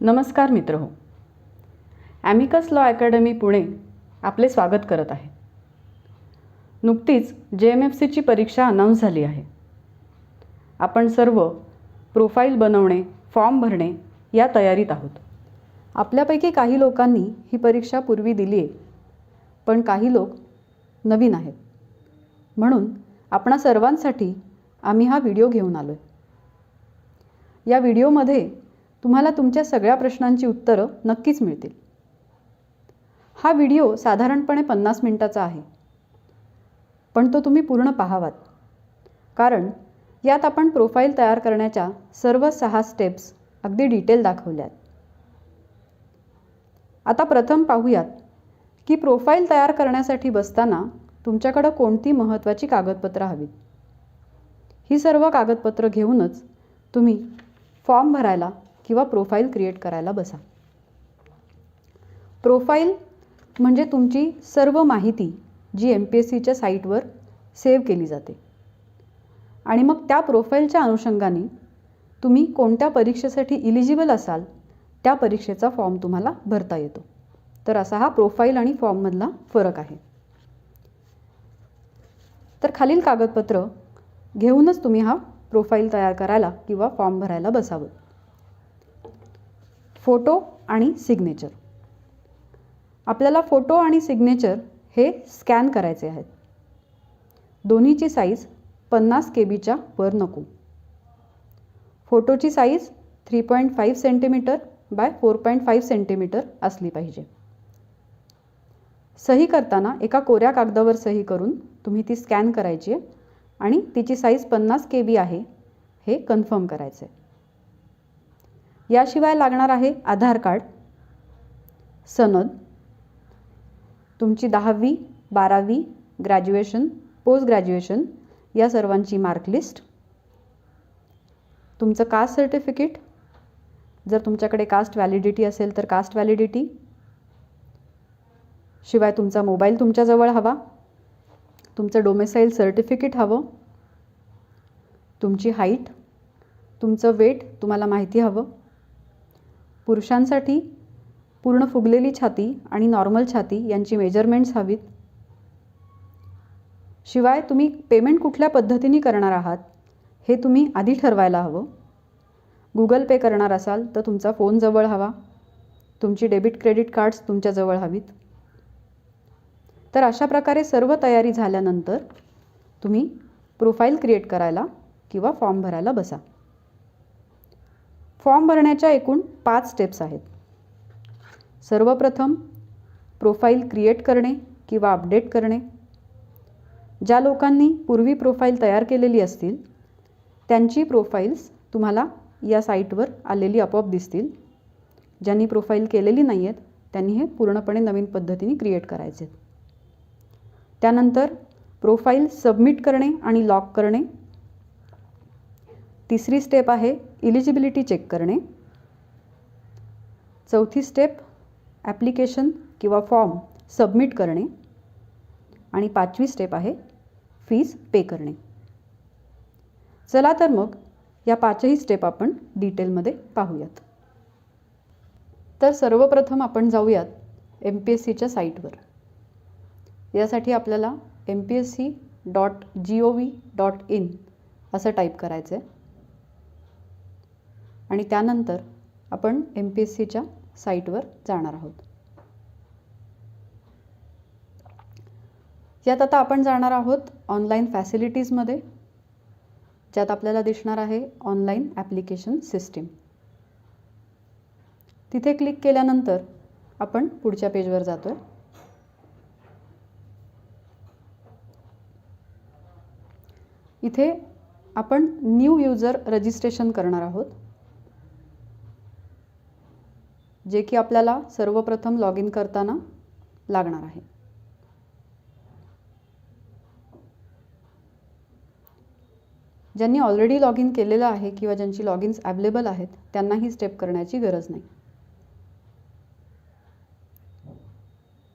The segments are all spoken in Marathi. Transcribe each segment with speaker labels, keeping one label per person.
Speaker 1: नमस्कार मित्रहो, ॲमिकस लॉ अकॅडमी पुणे आपले स्वागत करत आहे. नुकतीच JMFCची परीक्षा अनाऊन्स झाली आहे. आपण सर्व प्रोफाईल बनवणे, फॉर्म भरणे या तयारीत आहोत. आपल्यापैकी काही लोकांनी ही परीक्षा पूर्वी दिली आहे, पण काही लोक नवीन आहेत. म्हणून आपणा सर्वांसाठी आम्ही हा व्हिडिओ घेऊन आलो आहे. या व्हिडिओमध्ये तुम्हाला तुमच्या सगळ्या प्रश्नांची उत्तरं नक्कीच मिळतील. हा व्हिडिओ साधारणपणे 50 मिनिटाचा आहे, पण तो तुम्ही पूर्ण पाहावात, कारण यात आपण प्रोफाईल तयार करण्याच्या सर्व 6 स्टेप्स अगदी डिटेल दाखवल्यात. आता प्रथम पाहूयात की प्रोफाईल तयार करण्यासाठी बसताना तुमच्याकडं कोणती महत्त्वाची कागदपत्रं हवीत. ही सर्व कागदपत्रं घेऊनच तुम्ही फॉर्म भरायला किंवा प्रोफाईल क्रिएट करायला बसा. प्रोफाईल म्हणजे तुमची सर्व माहिती जी MPSCच्या साईटवर सेव्ह केली जाते आणि मग त्या प्रोफाईलच्या अनुषंगाने तुम्ही कोणत्या परीक्षेसाठी इलिजिबल असाल त्या परीक्षेचा फॉर्म तुम्हाला भरता येतो. तर असा हा प्रोफाईल आणि फॉर्ममधला फरक आहे. तर खालील कागदपत्र घेऊनच तुम्ही हा प्रोफाईल तयार करायला किंवा फॉर्म भरायला बसावं. फोटो आणि सिग्नेचर. आपल्याला फोटो आणि सिग्नेचर हे स्कॅन करायचे आहेत. दोन्हीची साईज 50 KB वर नको. फोटोची साईज 3.5 सेंटीमीटर बाय 4.5 सेंटीमीटर असली पाहिजे. सही करताना एका कोऱ्या कागदावर सही करून तुम्ही ती स्कॅन करायची आहे आणि तिची साईज 50 KB आहे हे कन्फर्म करायचं आहे. याशिवाय लागणार आहे आधार कार्ड, सनद, तुमची 10वी, 12वी, ग्रॅज्युएशन, पोस्ट ग्रॅज्युएशन या सर्वांची मार्कलिस्ट, तुमचं कास्ट सर्टिफिकेट, जर तुमच्याकडे कास्ट व्हॅलिडिटी असेल तर कास्ट व्हॅलिडिटी, शिवाय तुमचा मोबाईल तुमच्याजवळ हवा, तुमचं डोमेसाईल सर्टिफिकेट हवं, तुमची हाईट, तुमचं वेट तुम्हाला माहिती हवं. पुरुषांसाठी पूर्ण फुगलेली छाती आणि नॉर्मल छाती यांची मेजरमेंट्स हवीत. शिवाय तुम्ही पेमेंट कुठल्या पद्धतीने करणार आहात हे तुम्ही आधी ठरवायला हवं. गुगल पे करणार असाल तर तुमचा फोन जवळ हवा, तुमची डेबिट क्रेडिट कार्ड्स तुमच्याजवळ हवीत. तर अशा प्रकारे सर्व तयारी झाल्यानंतर तुम्ही प्रोफाईल क्रिएट करायला किंवा फॉर्म भरायला बसा. फॉर्म भरण्याच्या एकूण 5 स्टेप्स आहेत. सर्वप्रथम प्रोफाईल क्रिएट करणे किंवा अपडेट करणे. ज्या लोकांनी पूर्वी प्रोफाईल तयार केलेली असतील त्यांची प्रोफाईल्स तुम्हाला या साईटवर आलेली आपोआप दिसतील. ज्यांनी प्रोफाईल केलेली नाही आहेत त्यांनी हे पूर्णपणे नवीन पद्धतीने क्रिएट करायचे. त्यानंतर प्रोफाईल सबमिट करणे आणि लॉक करणे. तिसरी स्टेप आहे इलिजिबिलिटी चेक करणे. चौथी स्टेप ॲप्लिकेशन किंवा फॉर्म सबमिट करणे आणि 5वी स्टेप आहे फीज पे करणे. चला तर मग या 5ही स्टेप आपण डिटेलमध्ये पाहूयात. तर सर्वप्रथम आपण जाऊयात MPSCच्या साईटवर. यासाठी आपल्याला mpsc.gov.in असं टाईप करायचं आहे आणि त्यानंतर आपण MPSCच्या साईटवर जाणार आहोत. यात आता आपण जाणार आहोत ऑनलाईन फॅसिलिटीजमध्ये, ज्यात आपल्याला दिसणार आहे ऑनलाईन ॲप्लिकेशन सिस्टीम. तिथे क्लिक केल्यानंतर आपण पुढच्या पेजवर जातो आहे. इथे आपण न्यू यूजर रजिस्ट्रेशन करणार आहोत, जे की आपल्याला सर्वप्रथम लॉग इन करताना लागणार आहे. ज्यांनी ऑलरेडी लॉग इन केलेलं आहे किंवा ज्यांची लॉग इन्स अवेलेबल आहेत त्यांना ही स्टेप करण्याची गरज नाही.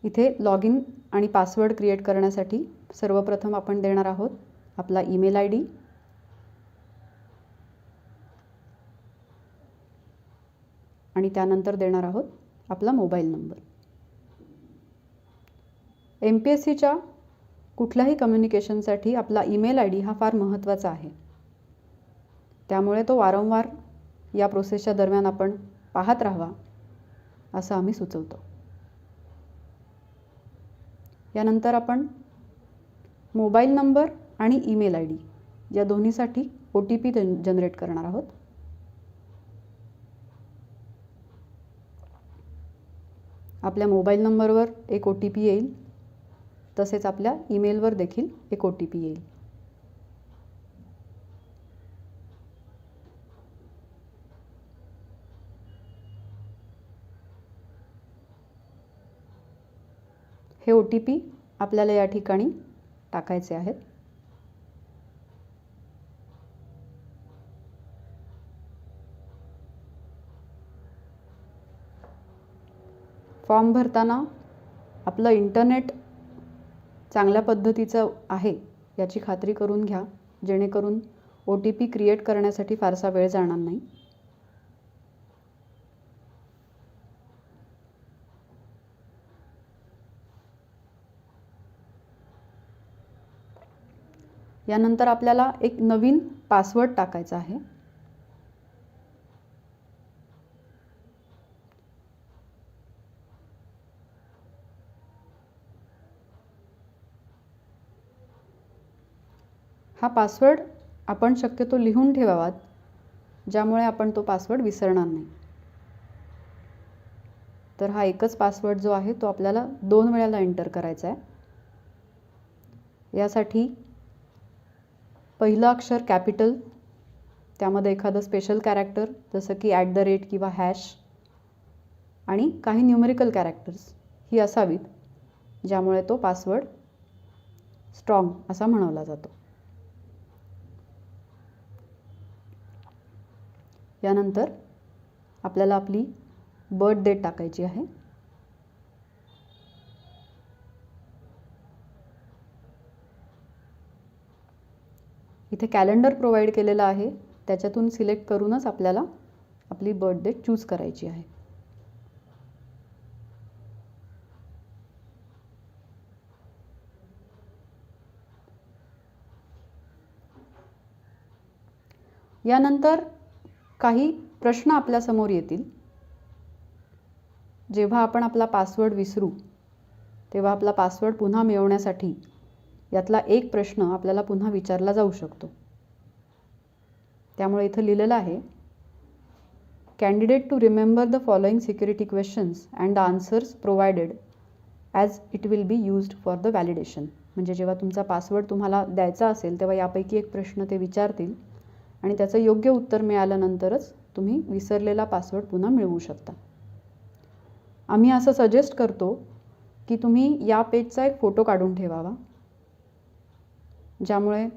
Speaker 1: इथे लॉग इन आणि पासवर्ड क्रिएट करण्यासाठी सर्वप्रथम आपण देणार आहोत आपला ईमेल ID, आणि त्यानंतर देणार आहोत आपला मोबाईल नंबर. MPSCच्या कुठल्याही कम्युनिकेशनसाठी आपला ईमेल ID हा फार महत्त्वाचा आहे. त्यामुळे तो वारंवार या प्रोसेसच्या दरम्यान आपण पाहत राहावा असं आम्ही सुचवतो. यानंतर आपण मोबाईल नंबर आणि ईमेल ID या दोन्हीसाठी OTP जनरेट करणार आहोत. आपल्या मोबाईल नंबरवर एक OTP येईल, तसेच आपल्या ईमेलवर देखील एक OTP येईल. हे OTP आपल्याला या ठिकाणी टाकायचे आहेत. फॉर्म भरताना आपलं इंटरनेट चांगल्या पद्धतीचं आहे याची खात्री करून घ्या, जेणेकरून OTP क्रिएट करण्यासाठी फारसा वेळ जाणार नाही. यानंतर आपल्याला एक नवीन पासवर्ड टाकायचा आहे. हा पासवर्ड आपण शक्यतो लिहून ठेवावा, ज्यामुळे आपण तो पासवर्ड विसरणार नाही. तर हा एकच पासवर्ड जो आहे तो आपल्याला 2 वेळेला एंटर करायचा आहे. यासाठी पहिलं अक्षर कॅपिटल, त्यामध्ये एखादं स्पेशल कॅरेक्टर जसं की @ किंवा हॅश आणि काही न्यूमेरिकल कॅरेक्टर्स ही असावीत, ज्यामुळे तो पासवर्ड स्ट्रॉंग असा म्हणवला जातो. यानंतर आपल्याला आपली बर्थ डेट टाकायची आहे. इथे कॅलेंडर प्रोव्हाइड केलेलं आहे, त्याच्यातून सिलेक्ट करूनच आपल्याला आपली बर्थ डेट चूज करायची आहे. यानंतर काही प्रश्न आपल्यासमोर येतील. जेव्हा आपण आपला पासवर्ड विसरू तेव्हा आपला पासवर्ड पुन्हा मिळवण्यासाठी यातला एक प्रश्न आपल्याला पुन्हा विचारला जाऊ शकतो. त्यामुळे इथं लिहिलेलं आहे, candidate to remember the following security questions and the answers provided as it will be used for the validation. म्हणजे जेव्हा तुमचा पासवर्ड तुम्हाला द्यायचा असेल तेव्हा यापैकी एक प्रश्न ते विचारतील आणि त्याचं योग्य उत्तर मिळाल्यानंतरच तुम्ही विसरलेला पासवर्ड पुन्हा मिळवू शकता. आम्ही असं सजेस्ट करतो की तुम्ही या पेजचा एक फोटो काढून ठेवावा, ज्यामुळे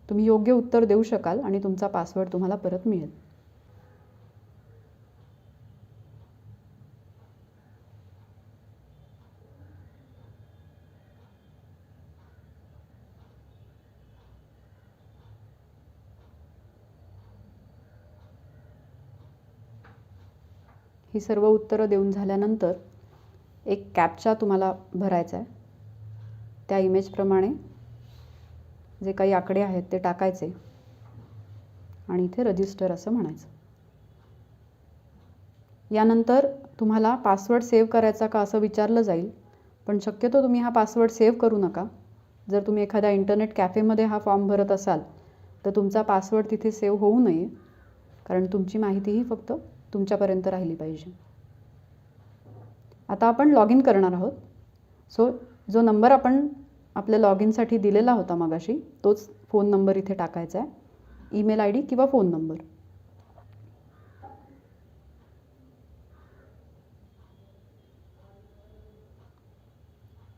Speaker 1: तुम्ही योग्य उत्तर देऊ शकाल आणि तुमचा पासवर्ड तुम्हाला परत मिळेल. ही सर्व उत्तरं देऊन झाल्यानंतर एक कॅप्चा तुम्हाला भरायचा आहे. त्या इमेजप्रमाणे जे काही आकडे आहेत ते टाकायचे आणि इथे रजिस्टर असं म्हणायचं. यानंतर तुम्हाला पासवर्ड सेव्ह करायचा का असं विचारलं जाईल, पण शक्यतो तुम्ही हा पासवर्ड सेव्ह करू नका. जर तुम्ही एखाद्या इंटरनेट कॅफेमध्ये हा फॉर्म भरत असाल तर तुमचा पासवर्ड तिथे सेव्ह होऊ नये, कारण तुमची माहिती ही फक्त तुमच्यापर्यंत राहिली पाहिजे. आता आपण लॉग इन करणार आहोत. सो जो नंबर आपण आपल्या लॉग इनसाठी दिलेला होता मगाशी, तोच फोन नंबर इथे टाकायचा आहे, ईमेल ID किंवा फोन नंबर.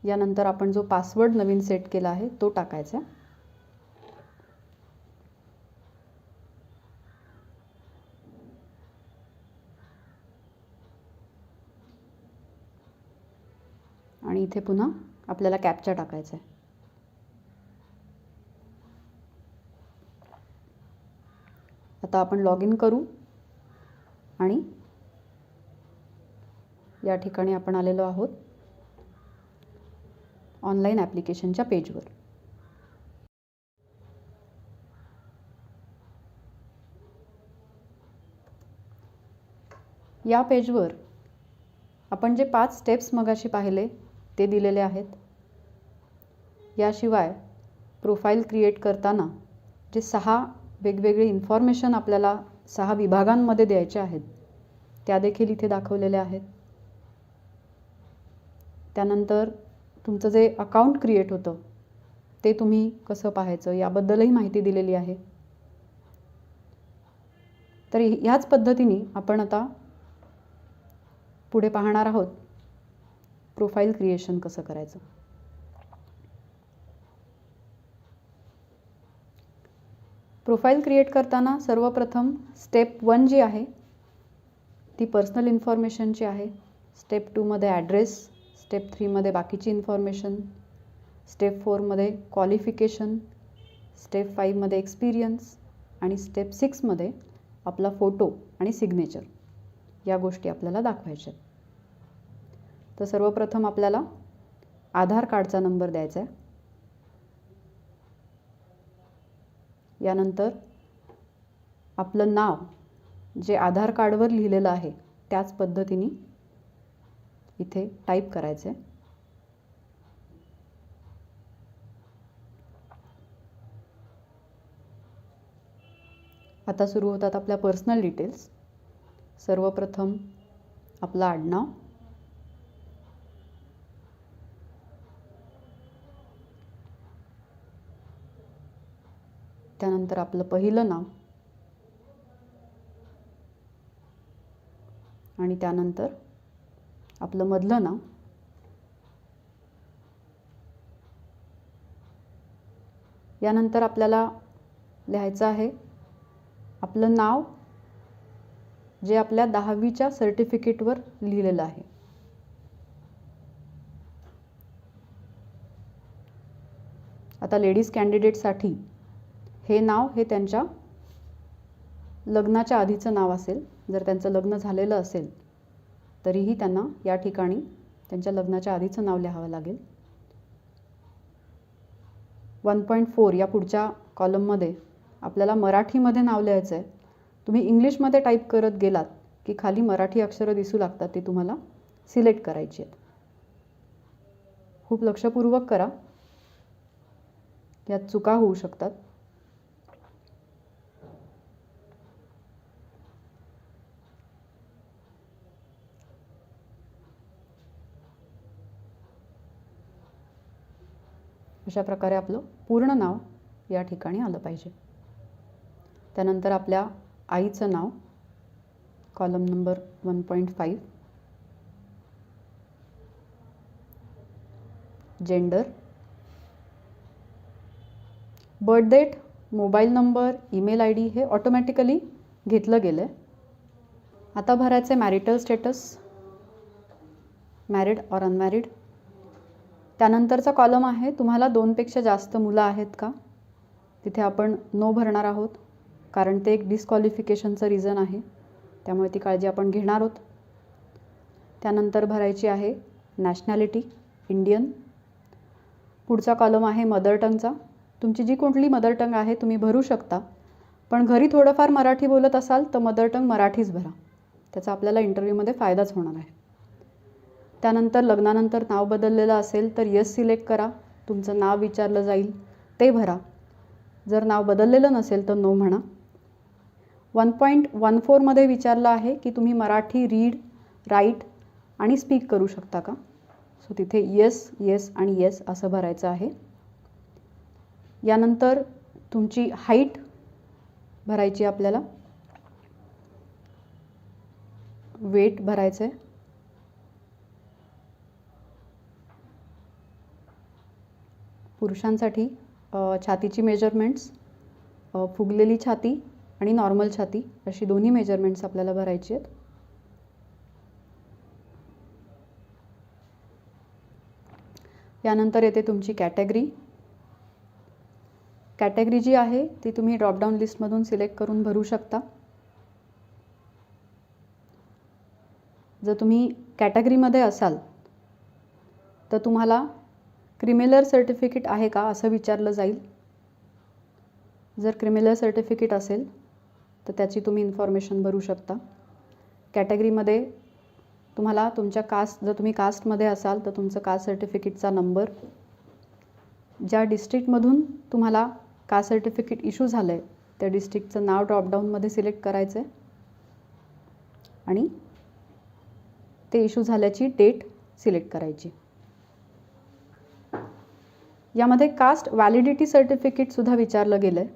Speaker 1: यानंतर आपण जो पासवर्ड नवीन सेट केला आहे तो टाकायचा. आणि इथे पुन्हा आपल्याला कॅप्चा टाकायचा आहे. आता आपण लॉग इन करू आणि या ठिकाणी आपण आलेलो आहोत ऑनलाईन ॲप्लिकेशनच्या पेजवर. या पेजवर आपण जे 5 स्टेप्स मगाशी पाहिले ते दिलेले आहेत. याशिवाय प्रोफाईल क्रिएट करताना जे 6 वेगवेगळे इन्फॉर्मेशन आपल्याला 6 विभागांमध्ये द्यायचे आहेत त्या देखील इथे दाखवलेल्या आहेत. त्यानंतर तुमचं जे अकाउंट क्रिएट होतं ते तुम्ही कसं पाहायचं याबद्दलही माहिती दिलेली आहे. तर ह्याच पद्धतीने आपण आता पुढे पाहणार आहोत प्रोफाईल क्रिएशन कसं करायचं. प्रोफाईल क्रिएट करताना सर्वप्रथम स्टेप 1 जी आहे ती पर्सनल इन्फॉर्मेशनची आहे. स्टेप 2 मध्ये ॲड्रेस, स्टेप 3 मध्ये बाकीची इन्फॉर्मेशन, स्टेप 4 मध्ये क्वालिफिकेशन, स्टेप 5 मध्ये एक्सपिरियन्स आणि स्टेप 6 मध्ये आपला फोटो आणि सिग्नेचर या गोष्टी आपल्याला दाखवायच्या आहेत. तर सर्वप्रथम आपल्याला आधार कार्डचा नंबर द्यायचा आहे. यानंतर आपलं नाव जे आधार कार्डवर लिहिलेलं आहे त्याच पद्धतीने इथे टाईप करायचं आहे. आता सुरू होतात आपल्या पर्सनल डिटेल्स. सर्वप्रथम आपलं आडनाव, त्यानंतर आपलं पहिलं नाव आणि त्यानंतर आपलं मधलं नाव, यानंतर आपल्याला लिहायचं आहे आपलं नाव जे आपल्या 10वीच्या सर्टिफिकेटवर लिहिलेलं आहे. आता लेडीज कॅन्डिडेटसाठी हे नाव हे त्यांच्या लग्नाच्या आधीचं नाव असेल. जर त्यांचं लग्न झालेलं असेल तरीही त्यांना या ठिकाणी त्यांच्या लग्नाच्या आधीचं नाव लिहावं लागेल. 1.4 या पुढच्या कॉलममध्ये आपल्याला मराठीमध्ये नाव लिहायचं आहे. तुम्ही इंग्लिशमध्ये टाईप करत गेलात की खाली मराठी अक्षरं दिसू लागतात, ती तुम्हाला सिलेक्ट करायची आहेत. खूप लक्षपूर्वक करा, यात चुका होऊ शकतात. अशा प्रकारे आपलं पूर्ण नाव या ठिकाणी आलं पाहिजे. त्यानंतर आपल्या आईचं नाव column number 1.5, gender, birth date, mobile number, email ID हे ऑटोमॅटिकली घेतलं गेलं आहे. आता भरायचे marital status, married or unmarried. त्यानंतरचा कॉलम आहे तुम्हाला 2 पेक्षा जास्त मुलं आहेत का. तिथे आपण नो भरणार आहोत कारण ते एक डिस्क्वालिफिकेशनचं रिझन आहे, त्यामुळे ती काळजी आपण घेणार आहोत. त्यानंतर भरायची आहे नॅशनॅलिटी, इंडियन. पुढचा कॉलम आहे मदर टंगचा. तुमची जी कुठली मदर टंग आहे तुम्ही भरू शकता, पण घरी थोडंफार मराठी बोलत असाल तर मदर टंग मराठीच भरा, त्याचा आपल्याला इंटरव्ह्यूमध्ये फायदाच होणार आहे. त्यानंतर लग्नानंतर नाव बदललेलं असेल तर यस सिलेक्ट करा. तुमचं नाव विचारलं जाईल ते भरा. जर नाव बदललेलं नसेल तर नो म्हणा. 1.14 मध्ये विचारलं आहे की तुम्ही मराठी रीड, राईट आणि स्पीक करू शकता का. सो तिथे येस, येस आणि येस असं भरायचं आहे. यानंतर तुमची हाईट भरायची आपल्याला, वेट भरायचं आहे. पुरुषांसाठी छातीची मेजरमेंट्स, फुगलेली छाती आणि नॉर्मल छाती अशी दोन्ही मेजरमेंट्स आपल्याला भरायची आहेत. यानंतर येते तुमची कॅटेगरी. कॅटेगरी जी आहे ती तुम्ही ड्रॉपडाऊन लिस्टमधून सिलेक्ट करून भरू शकता. जर तुम्ही कॅटेगरीमध्ये असाल तर तुम्हाला क्रिमिनल सर्टिफिकेट आहे का असं विचारलं जाईल. जर क्रिमिनल सर्टिफिकेट असेल तर त्याची तुम्ही इन्फॉर्मेशन भरू शकता. कॅटेगरीमध्ये तुम्हाला तुमच्या कास्ट, जर तुम्ही कास्टमध्ये असाल तर तुमचं कास्ट सर्टिफिकेटचा नंबर, ज्या डिस्ट्रिक्टमधून तुम्हाला कास्ट सर्टिफिकेट इश्यू झालं आहे त्या डिस्ट्रिक्टचं नाव ड्रॉपडाऊनमध्ये सिलेक्ट करायचं आहे आणि ते इश्यू झाल्याची डेट सिलेक्ट करायची. यामध्ये कास्ट व्हॅलिडिटी सर्टिफिकेटसुद्धा विचारलं गेलं आहे.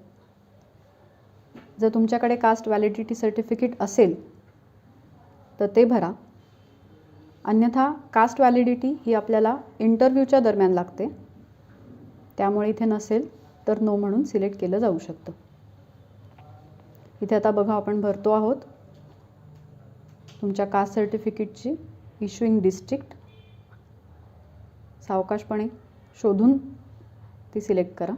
Speaker 1: जर तुमच्याकडे कास्ट व्हॅलिडिटी सर्टिफिकेट असेल तर ते भरा. अन्यथा कास्ट व्हॅलिडिटी ही आपल्याला इंटरव्ह्यूच्या दरम्यान लागते, त्यामुळे इथे नसेल तर नो म्हणून सिलेक्ट केलं जाऊ शकतं. इथे आता बघा आपण भरतो आहोत तुमच्या कास्ट सर्टिफिकेटची इश्यूइंग डिस्ट्रिक्ट. सावकाशपणे शोधून ती सिलेक्ट करा.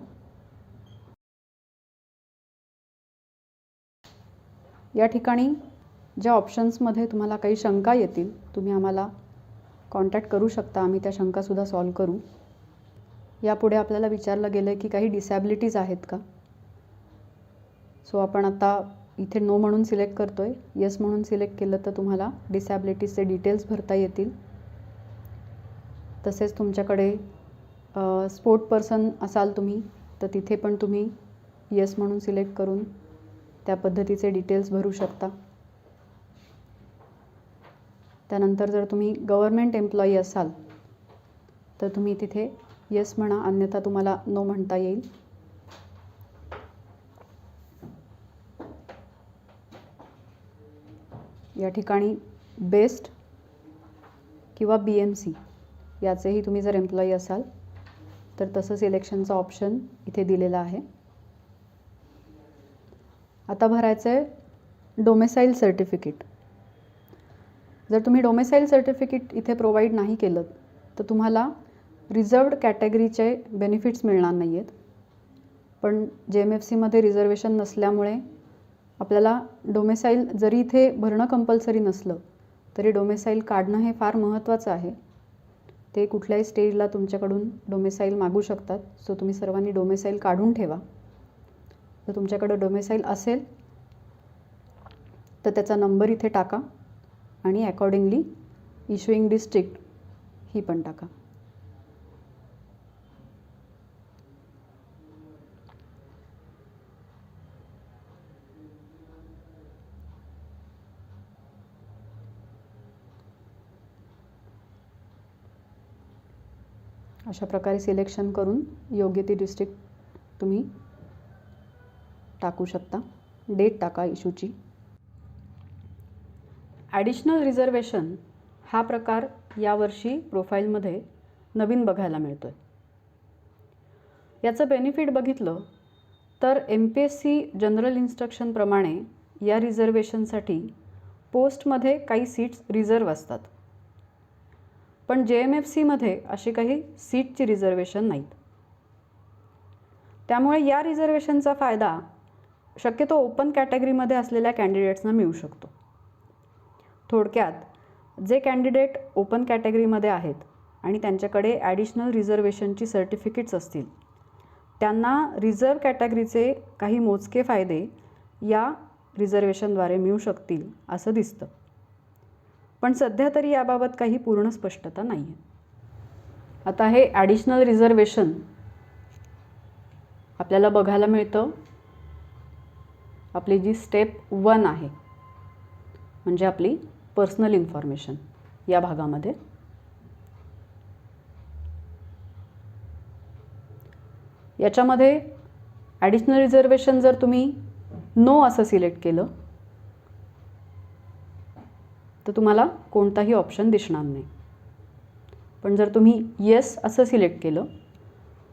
Speaker 1: या ठिकाणी ज्या ऑप्शन्समध्ये तुम्हाला काही शंका येतील तुम्ही आम्हाला कॉन्टॅक्ट करू शकता, आम्ही त्या शंकासुद्धा सॉल्व करू. यापुढे आपल्याला विचारलं गेलं आहे की काही डिसॅबिलिटीज आहेत का. सो आपण आता इथे नो म्हणून सिलेक्ट करतो आहे. येस म्हणून सिलेक्ट केलं तर तुम्हाला डिसॅबिलिटीजचे डिटेल्स भरता येतील. तसेच तुमच्याकडे स्पोर्ट पर्सन असाल तुम्ही तर तिथे पण तुम्ही येस म्हणून सिलेक्ट करून त्या पद्धतीचे डिटेल्स भरू शकता. त्यानंतर जर तुम्ही गव्हर्मेंट एम्प्लॉई असाल तर तुम्ही तिथे येस म्हणा, अन्यथा तुम्हाला नो म्हणता येईल. या ठिकाणी बेस्ट किंवा BMC याचेही तुम्ही जर एम्प्लॉई असाल तर तसं सिलेक्शनचं ऑप्शन इथे दिलेलं आहे. आता भरायचं आहे डोमेसाईल सर्टिफिकेट. जर तुम्ही डोमेसाईल सर्टिफिकेट इथे प्रोव्हाइड नाही केलं तर तुम्हाला रिझर्व्ड कॅटेगरीचे बेनिफिट्स मिळणार नाही आहेत. पण JMFCमध्ये रिझर्वेशन नसल्यामुळे आपल्याला डोमेसाईल जरी इथे भरणं कंपल्सरी नसलं तरी डोमेसाईल काढणं हे फार महत्त्वाचं आहे. ते कुठल्याही स्टेजला तुमच्याकडून डोमेसाईल मागू शकतात. सो तुम्ही सर्वांनी डोमेसाईल काढून ठेवा. जर तुमच्याकडं डोमेसाईल असेल तर त्याचा नंबर इथे टाका आणि अकॉर्डिंगली इश्यूइंग डिस्ट्रिक्ट ही पण टाका. अशा प्रकारे सिलेक्शन करून योग्य ती डिस्ट्रिक्ट तुम्ही टाकू शकता. डेट टाका इश्यूची. ॲडिशनल रिझर्वेशन हा प्रकार यावर्षी प्रोफाईलमध्ये नवीन बघायला मिळतो आहे. याचं बेनिफिट बघितलं तर MPSC जनरल इन्स्ट्रक्शनप्रमाणे या रिझर्वेशनसाठी पोस्टमध्ये काही सीट्स रिझर्व असतात. पण JMFCमध्ये अशी काही सीटची रिझर्वेशन नाहीत. त्यामुळे या रिझर्वेशनचा फायदा शक्यतो ओपन कॅटेगरीमध्ये असलेल्या कॅन्डिडेट्सना मिळू शकतो. थोडक्यात जे कॅन्डिडेट ओपन कॅटेगरीमध्ये आहेत आणि त्यांच्याकडे ॲडिशनल रिझर्वेशनची सर्टिफिकेट्स असतील त्यांना रिझर्व कॅटेगरीचे काही मोजके फायदे या रिझर्वेशनद्वारे मिळू शकतील असं दिसतं. पण सध्या तरी याबाबत काही पूर्ण स्पष्टता नाही आहे. आता हे ॲडिशनल रिझर्वेशन आपल्याला बघायला मिळतं आपली जी स्टेप 1 आहे म्हणजे आपली पर्सनल इन्फॉर्मेशन या भागामध्ये. याच्यामध्ये ॲडिशनल रिझर्वेशन जर तुम्ही नो असं सिलेक्ट केलं तर तुम्हाला कोणताही ऑप्शन दिसणार नाही. पण जर तुम्ही येस असं सिलेक्ट केलं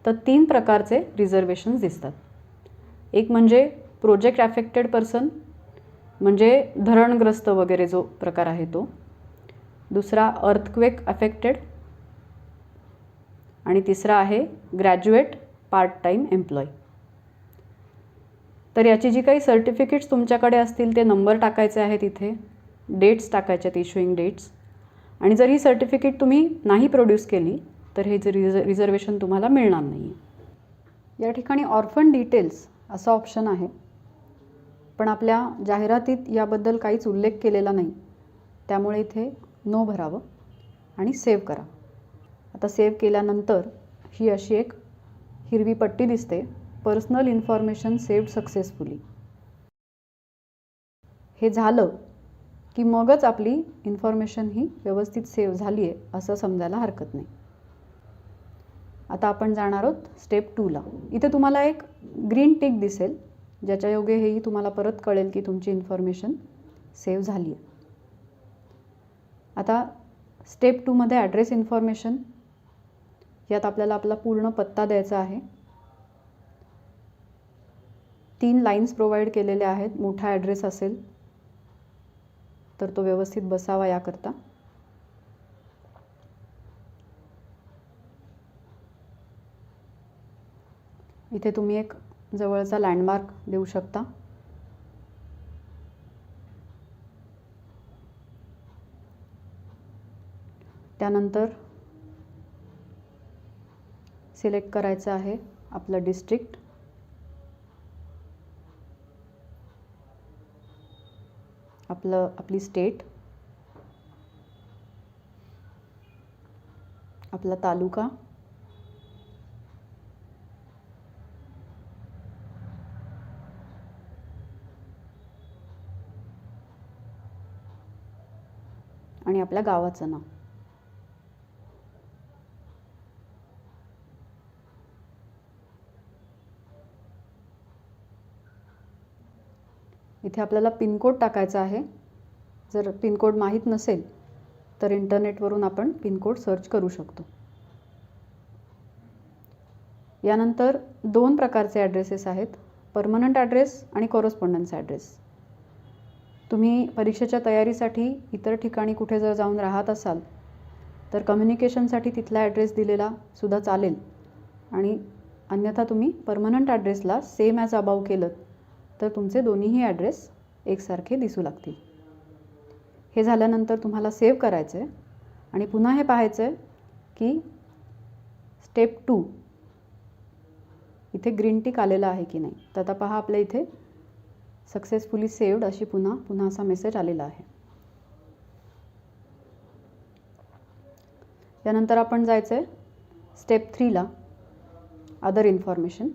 Speaker 1: तर 3 प्रकारचे रिझर्वेशन्स दिसतात. एक म्हणजे प्रोजेक्ट ॲफेक्टेड पर्सन म्हणजे धरणग्रस्त वगैरे जो प्रकार आहे तो. दुसरा अर्थक्वेक अफेक्टेड आणि तिसरा आहे ग्रॅज्युएट पार्ट टाईम एम्प्लॉय. तर याची जी काही सर्टिफिकेट्स तुमच्याकडे असतील ते नंबर टाकायचे आहेत इथे, डेट्स टाकायचे आहेत, इश्यूइंग डेट्स आणि जर ही सर्टिफिकेट तुम्ही नाही प्रोड्यूस केली तर हे रिझर्वेशन तुम्हाला मिळणार नाही आहे. या ठिकाणी ऑर्फन डिटेल्स असा ऑप्शन आहे, पण आपल्या जाहिरातीत याबद्दल काहीच उल्लेख केलेला नाही, त्यामुळे इथे नो भरावं आणि सेव्ह करा. आता सेव्ह केल्यानंतर ही अशी एक हिरवी पट्टी दिसते, पर्सनल इन्फॉर्मेशन सेव्ड सक्सेसफुली. हे झालं की मगच आपली इन्फॉर्मेशन ही व्यवस्थित सेव्ह झाली आहे असं समजायला हरकत नाही. आता आपण जाणार आहोत स्टेप 2ला. इथे तुम्हाला एक ग्रीन टिक दिसेल, ज्याच्या योगे हेही तुम्हाला परत कळेल की तुमची इन्फॉर्मेशन सेव्ह झाली आहे. आता स्टेप 2मध्ये ॲड्रेस इन्फॉर्मेशन, यात आपल्याला आपला पूर्ण पत्ता द्यायचा आहे. 3 लाईन्स प्रोव्हाइड केलेल्या आहेत. मोठा ॲड्रेस असेल तर तो व्यवस्थित बसावा याकरता. इथे तुम्ही एक जवळचा लँडमार्क देऊ शकता. त्यानंतर सिलेक्ट करायचं आहे आपलं डिस्ट्रिक्ट, आपली स्टेट, आपला तालुका, आणि आपल्या गावाचं नाव. इथे आपल्याला पिनकोड टाकायचा आहे. जर पिनकोड माहीत नसेल तर इंटरनेटवरून आपण पिनकोड सर्च करू शकतो. यानंतर 2 प्रकारचे ॲड्रेसेस आहेत, परमनंट ॲड्रेस आणि कॉरेस्पॉन्डन्स ॲड्रेस. तुम्ही परीक्षेच्या तयारीसाठी इतर ठिकाणी कुठे जर जाऊन राहत असाल तर कम्युनिकेशनसाठी तिथला ॲड्रेस दिलेला सुद्धा चालेल, आणि अन्यथा तुम्ही परमनंट ॲड्रेसला सेम ॲज अबाव केलं तर तुमचे दोन्हीही ॲड्रेस एकसारखे दिसू लागतील. हे झाल्यानंतर तुम्हाला सेव्ह करायचं आहे आणि पुन्हा हे पाहायचं आहे की स्टेप 2 इथे ग्रीन टिक आलेला आहे की नाही. तर आता पहा, आपल्या इथे सक्सेसफुली सेव्ड अशी पुन्हा असा मेसेज आलेला आहे. यानंतर आपण जायचं आहे स्टेप 3ला, अदर इन्फॉर्मेशन.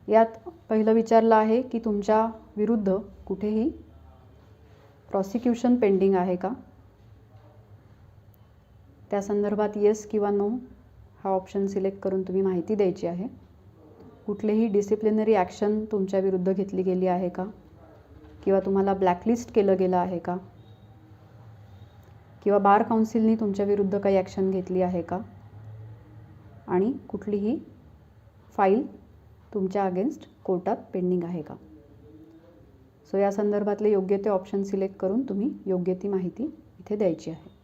Speaker 1: यात पहिलं विचारलं आहे की तुमच्या विरुद्ध कुठेही प्रॉसिक्युशन पेंडिंग आहे का. त्या संदर्भात येस किंवा नो हा ऑप्शन सिलेक्ट करून तुम्ही माहिती द्यायची आहे. कुठलेही डिसिप्लिनरी ॲक्शन तुमच्या विरुद्ध घेतली गेली आहे का, किंवा तुम्हाला ब्लॅकलिस्ट केलं गेलं आहे का, किंवा बार काउन्सिलनी तुमच्या विरुद्ध काही ॲक्शन घेतली आहे का, आणि कुठलीही फाईल तुमच्या अगेन्स्ट कोर्टात पेंडिंग आहे का. सो या संदर्भातले योग्य ते ऑप्शन सिलेक्ट करून तुम्ही योग्य ती माहिती इथे द्यायची आहे.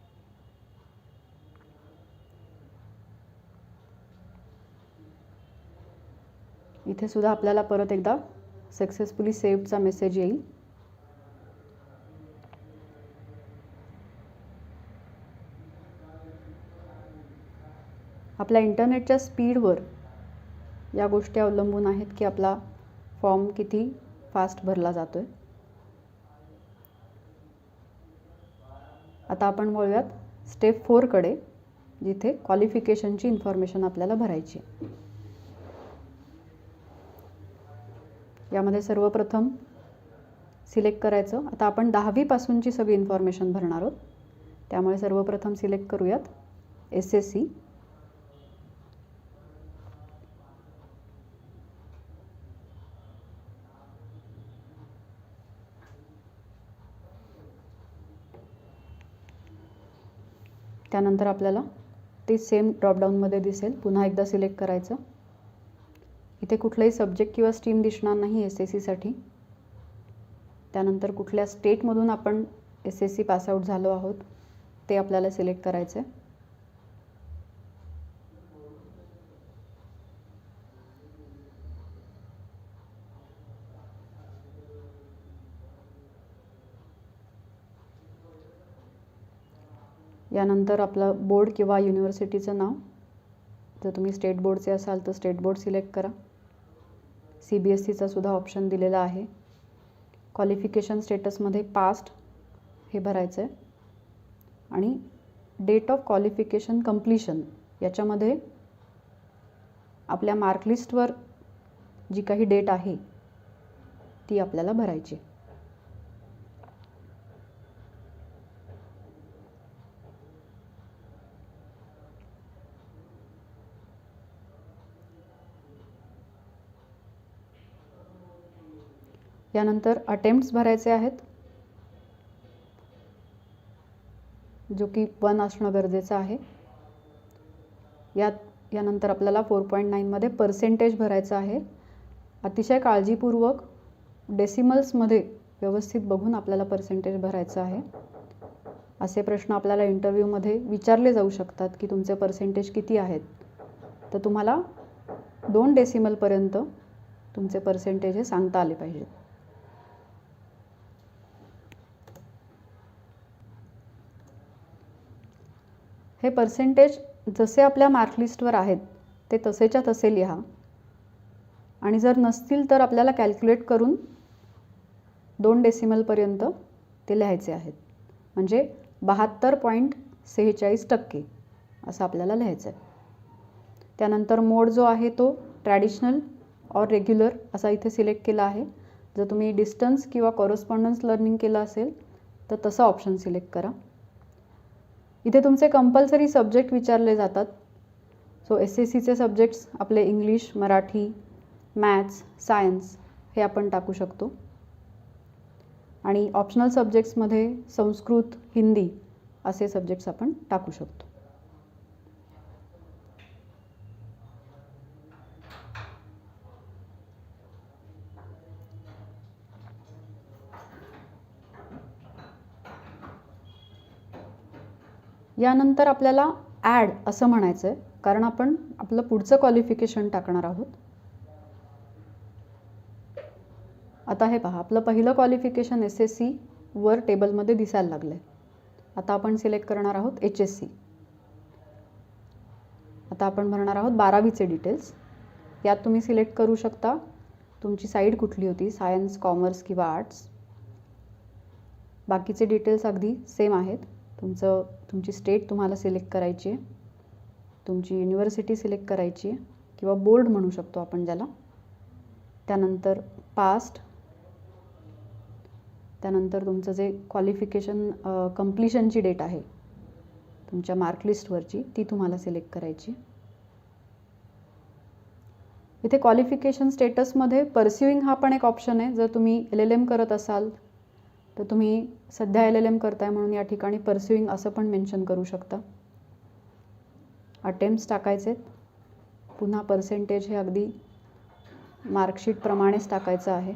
Speaker 1: इथे सुद्धा आपल्याला परत एकदा सक्सेसफुली सेव्डचा मेसेज येईल. आपल्या इंटरनेटच्या स्पीडवर या गोष्टी अवलंबून आहेत की आपला फॉर्म किती फास्ट भरला जातो आहे. आता आपण वळूयात स्टेप 4कडे, जिथे क्वालिफिकेशनची इन्फॉर्मेशन आपल्याला भरायची आहे. यामध्ये सर्वप्रथम सिलेक्ट करायचं, आता आपण 10वीपासूनची सगळी इन्फॉर्मेशन भरणार आहोत, त्यामुळे सर्वप्रथम सिलेक्ट करूयात SSC. त्यानंतर आपल्याला ते सेम ड्रॉपडाऊनमध्ये दिसेल, पुन्हा एकदा सिलेक्ट करायचं. इथे कुठलाही सब्जेक्ट किंवा स्ट्रीम दिसणार नाही SSCसाठी. त्यानंतर कुठल्या स्टेटमधून आपण SSC पासआउट झालो आहोत ते आपल्याला सिलेक्ट करायचं आहे. यानंतर आपलं बोर्ड किंवा युनिव्हर्सिटीचं नाव. जर तुम्ही स्टेट बोर्डचे असाल तर स्टेट बोर्ड सिलेक्ट करा. CBSEचा सुद्धा ऑप्शन दिलेला आहे. क्वालिफिकेशन स्टेटसमध्ये पास्ट हे भरायचं आहे आणि डेट ऑफ क्वालिफिकेशन कंप्लीशन याच्यामध्ये आपल्या मार्कलिस्टवर जी काही डेट आहे ती आपल्याला भरायची. यानंतर अटेम्प्ट्स भरायचे आहेत, जो की 1 असणं गरजेचं आहे. यानंतर आपल्याला 4.9 मध्ये पर्सेंटेज भरायचं आहे. अतिशय काळजीपूर्वक डेसिमल्समध्ये व्यवस्थित बघून आपल्याला पर्सेंटेज भरायचं आहे. असे प्रश्न आपल्याला इंटरव्ह्यूमध्ये विचारले जाऊ शकतात की तुमचे पर्सेंटेज किती आहेत. तर तुम्हाला 2 डेसिमलपर्यंत तुमचे पर्सेंटेज हे सांगता आले पाहिजेत. हे पर्सेंटेज जसे आपल्या मार्कलिस्टवर आहेत ते तसेच्या तसे लिहा आणि जर नसतील तर आपल्याला कॅल्क्युलेट करून 2 डेसिमलपर्यंत ते लिहायचे आहेत. म्हणजे 72.46% असं आपल्याला लिहायचं आहे. त्यानंतर मोड जो आहे तो ट्रॅडिशनल और रेग्युलर असा इथे सिलेक्ट केला आहे. जर तुम्ही डिस्टन्स किंवा कॉरस्पॉन्डन्स लर्निंग केलं असेल तर तसा ऑप्शन सिलेक्ट करा. इथे तुमचे कंपल्सरी सब्जेक्ट विचारले जातात. सो SSCचे सब्जेक्ट्स आपले इंग्लिश, मराठी, मॅथ्स, सायन्स हे आपण टाकू शकतो आणि ऑप्शनल सब्जेक्ट्समध्ये संस्कृत, हिंदी असे सब्जेक्ट्स आपण टाकू शकतो. यानंतर आपल्याला ॲड असं म्हणायचं आहे, कारण आपण आपलं पुढचं क्वालिफिकेशन टाकणार आहोत. आता हे पहा, आपलं पहिलं क्वालिफिकेशन SSC वर टेबलमध्ये दिसायला लागलं आहे. आता आपण सिलेक्ट करणार आहोत HSC. आता आपण भरणार आहोत 12वीचे डिटेल्स. यात तुम्ही सिलेक्ट करू शकता तुमची साईड कुठली होती, सायन्स, कॉमर्स किंवा आर्ट्स. बाकीचे डिटेल्स अगदी सेम आहेत. तुमची स्टेट तुम्हाला सिलेक्ट करायची आहे, तुमची युनिव्हर्सिटी सिलेक्ट करायची आहे किंवा बोर्ड म्हणू शकतो आपण ज्याला. त्यानंतर पास्ट, त्यानंतर तुमचं जे क्वालिफिकेशन कंप्लीशनची डेट आहे तुमच्या मार्कलिस्टवरची ती तुम्हाला सिलेक्ट करायची. इथे क्वालिफिकेशन स्टेटसमध्ये परस्युइंग हा पण एक ऑप्शन आहे. जर तुम्ही LLM करत असाल तर तुम्ही सध्या LLM करताय म्हणून या ठिकाणी परस्युइंग असं पण मेन्शन करू शकता. अटेम्प्ट्स टाकायचे. पुन्हा पर्सेंटेज हे अगदी मार्कशीटप्रमाणेच टाकायचं आहे.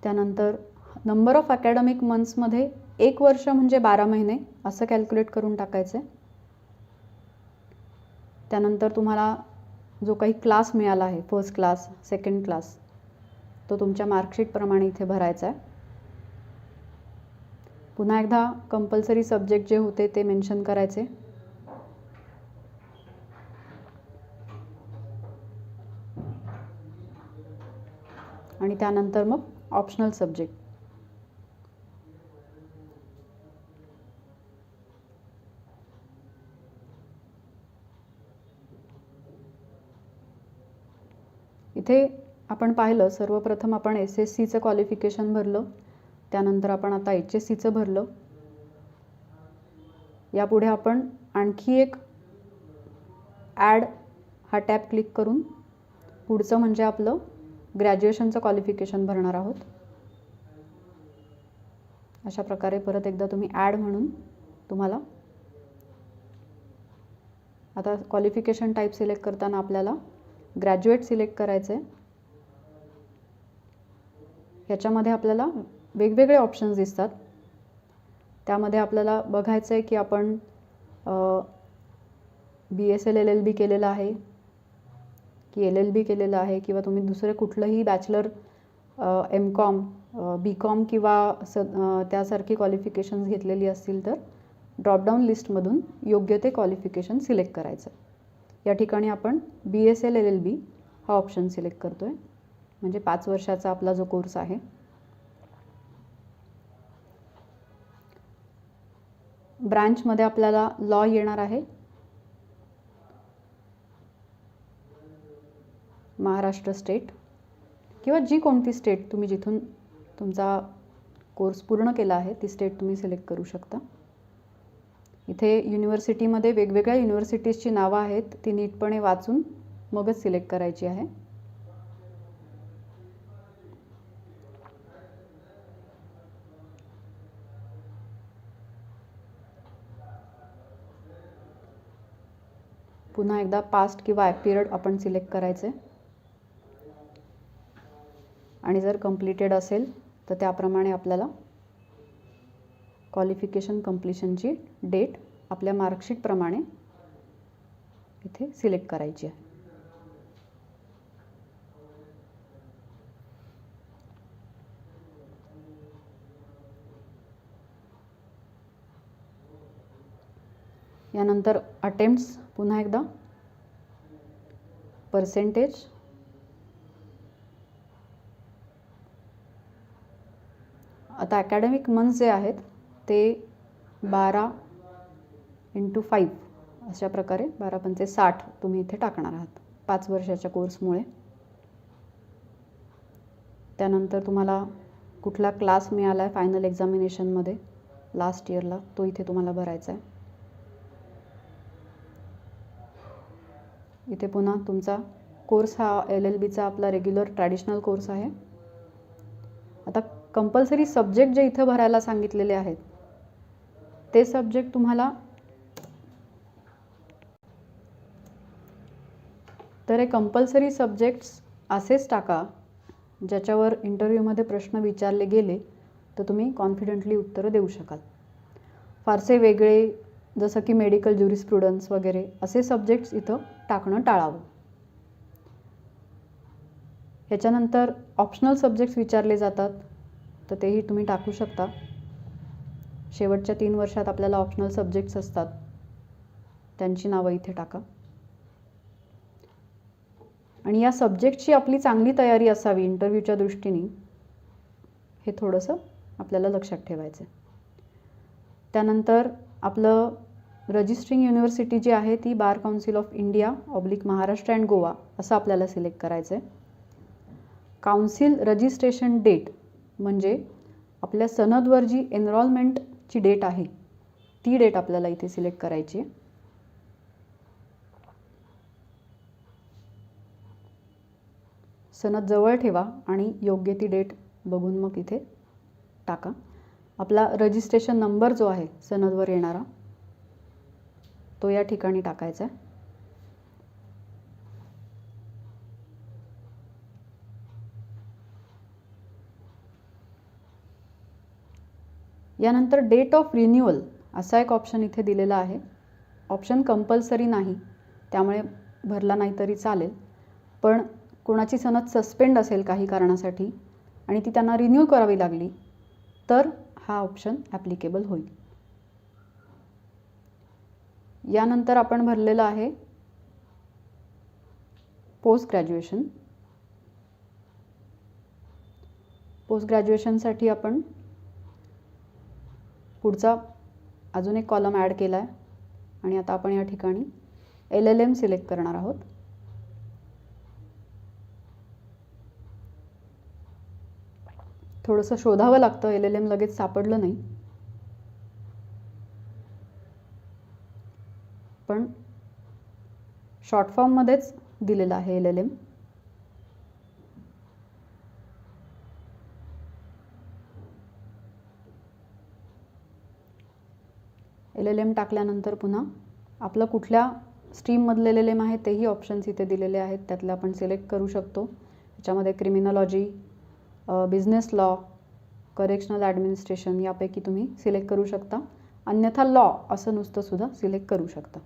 Speaker 1: त्यानंतर नंबर ऑफ अकॅडमिक मंथ्समध्ये 1 वर्ष म्हणजे 12 महिने असं कॅल्क्युलेट करून टाकायचं आहे. त्यानंतर तुम्हाला जो काही क्लास मिळाला आहे, फर्स्ट क्लास, सेकंड क्लास, तो तुमच्या मार्कशीटप्रमाणे इथे भरायचा आहे. पुन्हा एकदा कंपल्सरी सब्जेक्ट जे होते ते मेन्शन करायचे. आणि त्यानंतर मग ऑप्शनल सब्जेक्ट. इथे आपण पाहिलं, सर्वप्रथम आपण SSCचं क्वालिफिकेशन भरलं, त्यानंतर आपण आता HSCचं भरलं. यापुढे आपण आणखी एक ॲड हा टॅब क्लिक करून पुढचं म्हणजे आपलं ग्रॅज्युएशनचं क्वालिफिकेशन भरणार आहोत. अशा प्रकारे परत एकदा तुम्ही ॲड म्हणून तुम्हाला आता क्वालिफिकेशन टाईप सिलेक्ट करताना आपल्याला ग्रॅज्युएट सिलेक्ट करायचं आहे. ह्याच्यामध्ये आपल्याला वेगवेगळे ऑप्शन्स दिसतात. त्यामध्ये आपल्याला बघायचं आहे की आपण BSL LLB केलेलं आहे की LLB केलेलं आहे किंवा तुम्ही दुसरे कुठलंही बॅचलर MCOM, BCOM किंवा त्यासारखी क्वालिफिकेशन्स घेतलेली असतील तर ड्रॉपडाऊन लिस्टमधून योग्य ते क्वालिफिकेशन सिलेक्ट करायचं. या ठिकाणी आपण BSL LLB हा ऑप्शन सिलेक्ट करतो आहे, म्हणजे 5 वर्षाचा आपला जो कोर्स आहे. ब्रँचमध्ये आपल्याला लॉ येणार आहे. महाराष्ट्र स्टेट किंवा जी कोणती स्टेट तुम्ही जिथून तुमचा कोर्स पूर्ण केला आहे ती स्टेट तुम्ही सिलेक्ट करू शकता. इथे युनिव्हर्सिटीमध्ये वेगवेगळ्या युनिव्हर्सिटीजची नावं आहेत, ती नीटपणे वाचून मगच सिलेक्ट करायची आहे. पुन्हा एकदा पास्ट किंवा ॲपियर्ड आपण सिलेक्ट करायचे आणि जर कंप्लीटेड असेल तर त्याप्रमाणे आपल्याला क्वालिफिकेशन कंप्लीशनची डेट आपल्या मार्कशीटप्रमाणे इथे सिलेक्ट करायची आहे. यानंतर अटेम्प्ट्स पुन्हा एकदा पर्सेंटेज, आता अकॅडमिक मंथ्स जे आहेत ते 12x5 अशा प्रकारे 12×5 = 60 तुम्ही इथे टाकणार आहात 5 वर्षाच्या कोर्समुळे. त्यानंतर तुम्हाला कुठला क्लास मिळाला आहे फायनल एक्झामिनेशनमध्ये लास्ट इयरला तो इथे तुम्हाला भरायचा आहे. इथे पुन्हा तुमचा कोर्स हा LLBचा आपला रेग्युलर ट्रॅडिशनल कोर्स आहे. आता कंपल्सरी सब्जेक्ट जे इथं भरायला सांगितलेले आहेत ते सब्जेक्ट तुम्हाला तर हे कंपल्सरी सब्जेक्ट्स असेच टाका ज्याच्यावर इंटरव्ह्यूमध्ये प्रश्न विचारले गेले तर तुम्ही कॉन्फिडेंटली उत्तरं देऊ शकाल. फारसे वेगळे जसं की मेडिकल ज्युरिस्प्रुडन्स वगैरे असे सब्जेक्ट्स इथं टाकणं टाळावं. ह्याच्यानंतर ऑप्शनल सब्जेक्ट्स विचारले जातात तर तेही तुम्ही टाकू शकता. शेवटच्या 3 वर्षात आपल्याला ऑप्शनल सब्जेक्ट्स असतात त्यांची नावं इथे टाका. आणि या सब्जेक्टची आपली चांगली तयारी असावी इंटरव्ह्यूच्या दृष्टीने हे थोडंसं आपल्याला लक्षात ठेवायचं आहे. त्यानंतर आपलं रजिस्ट्रिंग युनिव्हर्सिटी जी आहे ती bar council of India / Maharashtra and Goa असं आपल्याला सिलेक्ट करायचं आहे. काउन्सिल रजिस्ट्रेशन डेट म्हणजे आपल्या सनदवर जी एनरोलमेंटची डेट आहे ती डेट आपल्याला इथे सिलेक्ट करायची आहे. सनद जवळ ठेवा आणि योग्य ती डेट बघून मग इथे टाका. आपला रजिस्ट्रेशन नंबर जो आहे सनदवर येणारा तो या ठिकाणी टाकायचा आहे. यानंतर डेट ऑफ रिन्युअल असा एक ऑप्शन इथे दिलेला आहे. ऑप्शन कंपल्सरी नाही त्यामुळे भरला नाही तरी चालेल, पण कोणाची सनद सस्पेंड असेल काही कारणासाठी आणि ती त्यांना रिन्यू करावी लागली तर हा ऑप्शन ॲप्लिकेबल होईल. यानंतर आपण भरलेलं आहे पोस्ट ग्रॅज्युएशन. पोस्ट ग्रॅज्युएशनसाठी आपण पुढचा अजून एक कॉलम ॲड केला आहे आणि आता आपण या ठिकाणी LLM सिलेक्ट करणार आहोत. थोडंसं शोधावं लागतं, LLM लगेच सापडलं नाही, पण शॉर्ट फॉर्ममध्येच दिलेलं आहे LLM. LLM टाकल्यानंतर पुन्हा आपलं कुठल्या स्ट्रीममधले LLM आहे तेही ऑप्शन्स इथे दिलेले आहेत, त्यातले आपण सिलेक्ट करू शकतो. त्याच्यामध्ये criminology, business law, correctional administration यापैकी तुम्ही सिलेक्ट करू शकता. अन्यथा लॉ असं नुसतं सुद्धा सिलेक्ट करू शकता.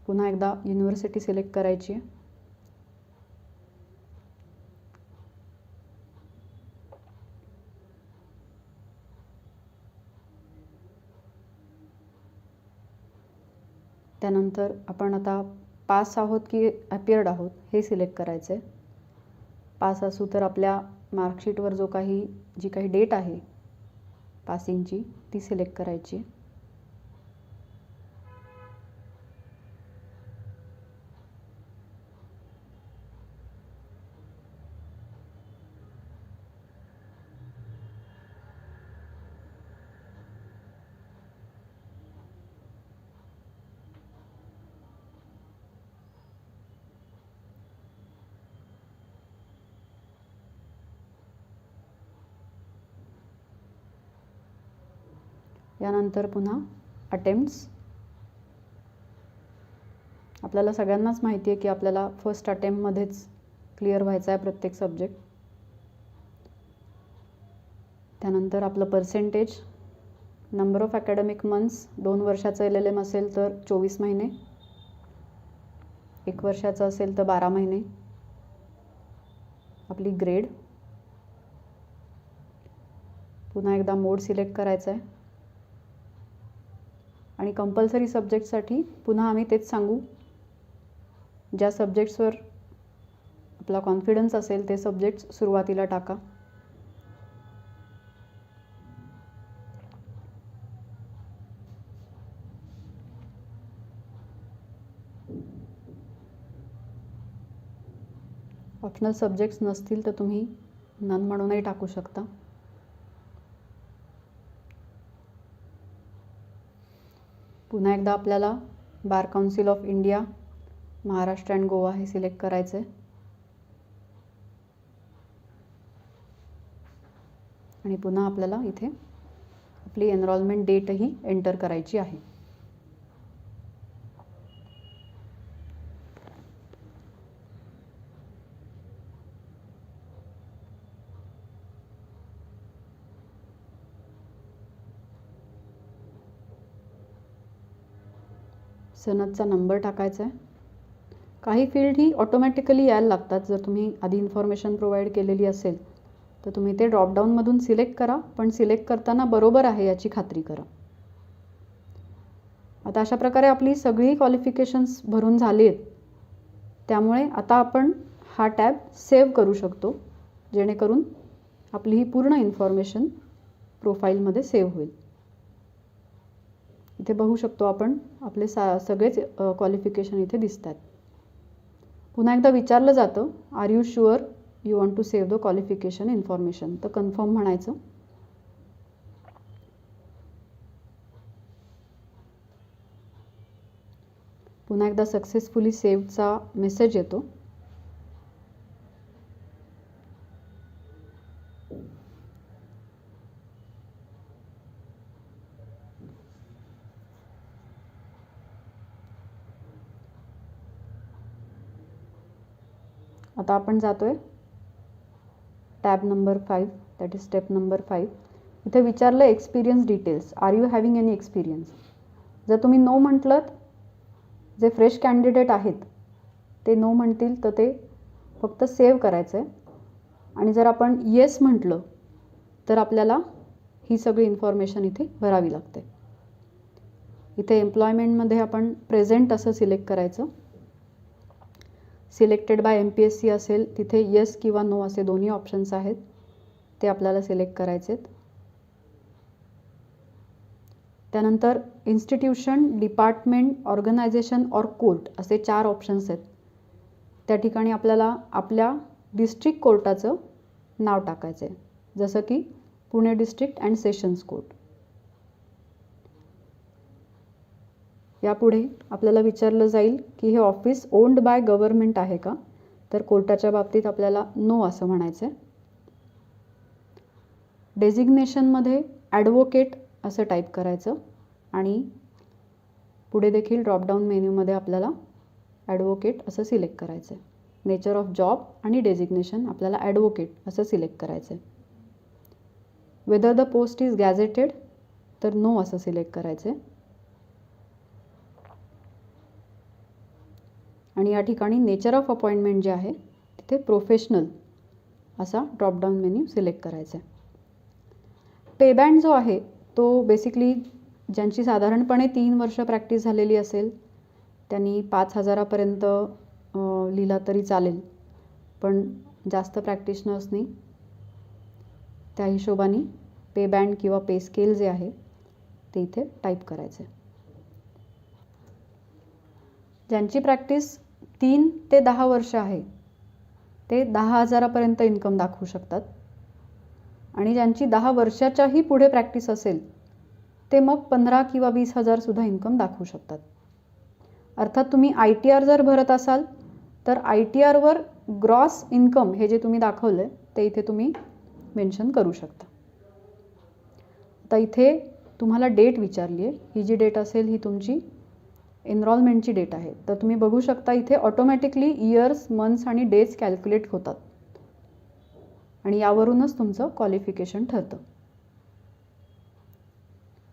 Speaker 1: पुन्हा एकदा युनिव्हर्सिटी सिलेक्ट करायची आहे. त्यानंतर आपण आता पास आहोत की अपियर्ड आहोत हे सिलेक्ट करायचं आहे. पास असू तर आपल्या मार्कशीटवर जी काही डेट आहे पासिंगची ती सिलेक्ट करायची. यानंतर पुन्हा अटेम्प्ट्स. आपल्याला सगळ्यांनाच माहिती आहे की आपल्याला फर्स्ट अटेम्प्टमध्येच क्लिअर व्हायचं आहे प्रत्येक सब्जेक्ट. त्यानंतर आपलं percentage, number of academic months, 2 वर्षाचं LLM असेल तर 24 महिने, 1 वर्षाचं असेल तर 12 महिने, आपली ग्रेड. पुन्हा एकदा मोड सिलेक्ट करायचं आहे. आणि कंपल्सरी सब्जेक्टसाठी पुन्हा आम्ही तेच सांगू, ज्या सब्जेक्ट्सवर आपला कॉन्फिडन्स असेल ते सब्जेक्ट्स सुरुवातीला टाका. ऑप्शनल सब्जेक्ट्स नसतील तर तुम्ही नन म्हणूनही टाकू शकता. पुन्हा एकदा आपल्याला bar council of India, Maharashtra and Goa हे सिलेक्ट करायचं आहे. आणि पुन्हा आपल्याला इथे आपली एनरोलमेंट डेटही एंटर करायची आहे. सनदचा नंबर टाकायचा आहे. काही फील्ड ही ऑटोमॅटिकली यायला लागतात. जर तुम्ही आधी इन्फॉर्मेशन प्रोव्हाइड केलेली असेल तर तुम्ही ते ड्रॉपडाऊनमधून सिलेक्ट करा, पण सिलेक्ट करताना बरोबर आहे याची खात्री करा. आता अशा प्रकारे आपली सगळी क्वालिफिकेशन्स भरून झाली आहेत. त्यामुळे आता आपण हा टॅब सेव्ह करू शकतो, जेणेकरून आपली ही पूर्ण इन्फॉर्मेशन प्रोफाईलमध्ये सेव्ह होईल. इथे बघू शकतो आपण आपले सगळेच क्वालिफिकेशन इथे दिसत आहेत. पुन्हा एकदा विचारलं जातं, are you sure you want to save the qualification information, तर कन्फर्म म्हणायचं. पुन्हा एकदा सक्सेसफुली सेव्हचा मेसेज येतो. आता आपण जातोय tab number 5, that is step number 5. इथे विचारलं experience details, are you having any experience. जर तुम्ही नो म्हटलं, जे फ्रेश कॅन्डिडेट आहेत ते नो म्हणतील तर ते फक्त सेव्ह करायचं आहे. आणि जर आपण येस म्हटलं तर आपल्याला ही सगळी इन्फॉर्मेशन इथे भरावी लागते. इथे एम्प्लॉयमेंटमध्ये आपण प्रेझेंट असं सिलेक्ट करायचं. सिलेक्टेड बाय MPSC असेल तिथे येस किंवा नो असे दोन्ही ऑप्शन्स आहेत, ते आपल्याला सिलेक्ट करायचे आहेत. त्यानंतर इन्स्टिट्यूशन, डिपार्टमेंट, ऑर्गनायझेशन और कोर्ट असे 4 ऑप्शन्स आहेत. त्या ठिकाणी आपल्याला आपल्या डिस्ट्रिक्ट कोर्टाचं नाव टाकायचं आहे, जसं की Pune district and sessions court. यापुढे आपल्याला विचारलं जाईल की हे ऑफिस ओन्ड बाय गव्हर्नमेंट आहे का, तर कोर्टाच्या बाबतीत आपल्याला नो असं म्हणायचं आहे. डेझिग्नेशनमध्ये ॲडव्होकेट असं टाईप करायचं आणि पुढे देखील ड्रॉपडाऊन मेन्यूमध्ये आपल्याला ॲडव्होकेट असं सिलेक्ट करायचं आहे. नेचर ऑफ जॉब आणि डेझिग्नेशन आपल्याला ॲडव्होकेट असं सिलेक्ट करायचं आहे. Whether the post is gazetted तर नो असं सिलेक्ट करायचं आहे. आणि या ठिकाणी नेचर ऑफ अपॉइंटमेंट जे आहे तिथे प्रोफेशनल असा ड्रॉपडाऊन मेन्यू सिलेक्ट करायचा आहे. पेबँड जो आहे तो बेसिकली ज्यांची साधारणपणे 3 वर्ष प्रॅक्टिस झालेली असेल त्यांनी 5,000पर्यंत लिहिला तरी चालेल, पण जास्त प्रॅक्टिशनर्सनी त्या हिशोबाने पे बँड किंवा पे स्केल जे आहे ते इथे टाईप करायचं आहे. ज्यांची प्रॅक्टिस 3 ते 10 वर्ष आहे ते 10,000पर्यंत इन्कम दाखवू शकतात आणि ज्यांची 10 वर्षाच्याही पुढे प्रॅक्टिस असेल ते मग 15 किंवा 20,000 सुद्धा इन्कम दाखवू शकतात. अर्थात तुम्ही ITR जर भरत असाल तर ITRवर ग्रॉस इन्कम हे जे तुम्ही दाखवलं ते इथे तुम्ही मेन्शन करू शकता. आता इथे तुम्हाला डेट विचारली आहे. ही जी डेट असेल ही तुमची एनरोलमेंटची डेट आहे. तर तुम्ही बघू शकता इथे ऑटोमॅटिकली इयर्स, मंथ्स आणि डेज कॅल्क्युलेट होतात आणि यावरूनच तुमचं क्वालिफिकेशन ठरतं.